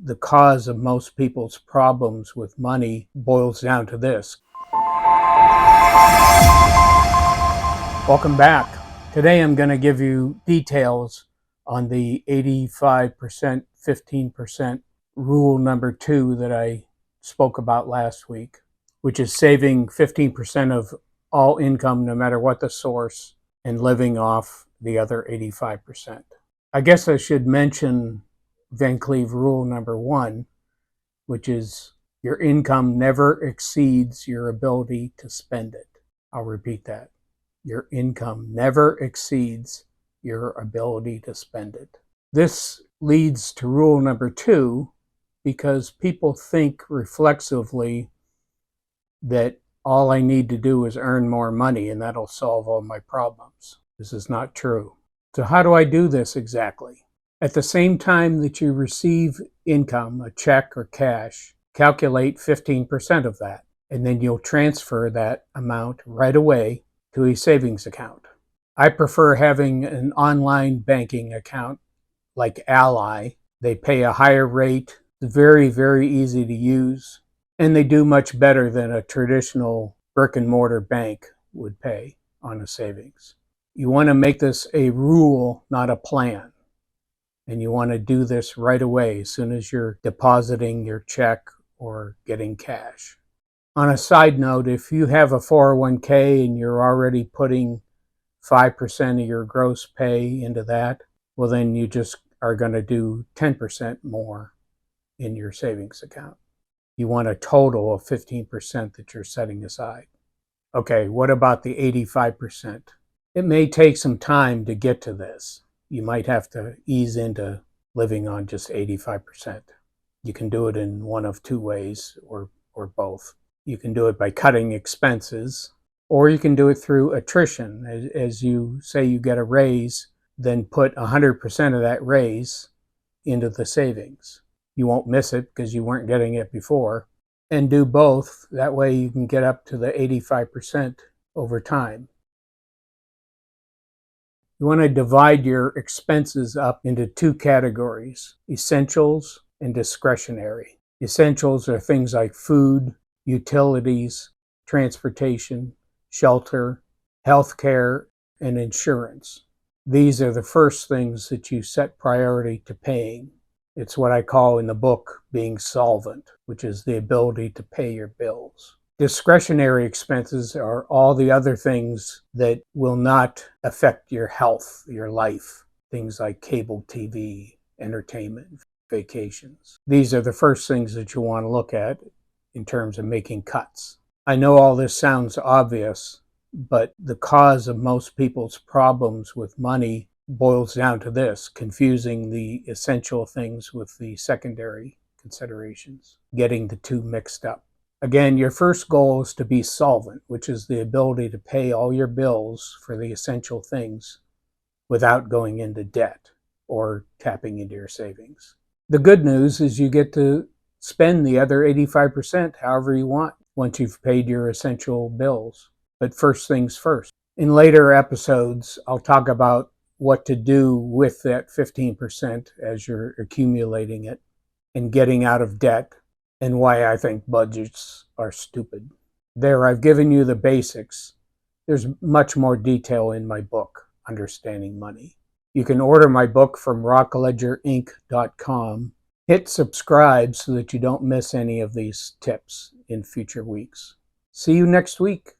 the cause of most people's problems with money boils down to this. Welcome back. Today I'm going to give you details on the 85%, 15% rule number 2 that I spoke about last week, which is saving 15% of all income no matter what the source and living off the other 85%. I guess I should mention Van Cleve rule number 1, which is your income never exceeds your ability to spend it. I'll repeat that. Your income never exceeds your ability to spend it. This leads to rule number 2 because people think reflexively that all I need to do is earn more money and that'll solve all my problems. This is not true. So how do I do this exactly? At the same time that you receive income, a check or cash, calculate 15% of that, and then you'll transfer that amount right away to a savings account. I prefer having an online banking account like Ally. They pay a higher rate, very, very easy to use, and they do much better than a traditional brick and mortar bank would pay on a savings. You want to make this a rule, not a plan. And you want to do this right away as soon as you're depositing your check or getting cash. On a side note, if you have a 401k and you're already putting 5% of your gross pay into that, well then you just are going to do 10% more in your savings account. You want a total of 15% that you're setting aside. Okay, what about the 85%? It may take some time to get to this. You might have to ease into living on just 85%. You can do it in one of two ways or both. You can do it by cutting expenses, or you can do it through attrition. As you say you get a raise, then put 100% of that raise into the savings. You won't miss it because you weren't getting it before. And do both. That way you can get up to the 85% over time. You want to divide your expenses up into two categories, essentials and discretionary. Essentials are things like food, utilities, transportation, shelter, healthcare, and insurance. These are the first things that you set priority to paying. It's what I call in the book being solvent, which is the ability to pay your bills. Discretionary expenses are all the other things that will not affect your health, your life. Things like cable TV, entertainment, vacations. These are the first things that you want to look at in terms of making cuts. I know all this sounds obvious, but the cause of most people's problems with money boils down to this, confusing the essential things with the secondary considerations, getting the two mixed up. Again, your first goal is to be solvent, which is the ability to pay all your bills for the essential things without going into debt or tapping into your savings. The good news is you get to spend the other 85% however you want once you've paid your essential bills. But first things first. In later episodes, I'll talk about what to do with that 15% as you're accumulating it and getting out of debt, and why I think budgets are stupid. There, I've given you the basics. There's much more detail in my book, Understanding Money. You can order my book from rockledgerinc.com. Hit subscribe so that you don't miss any of these tips in future weeks. See you next week.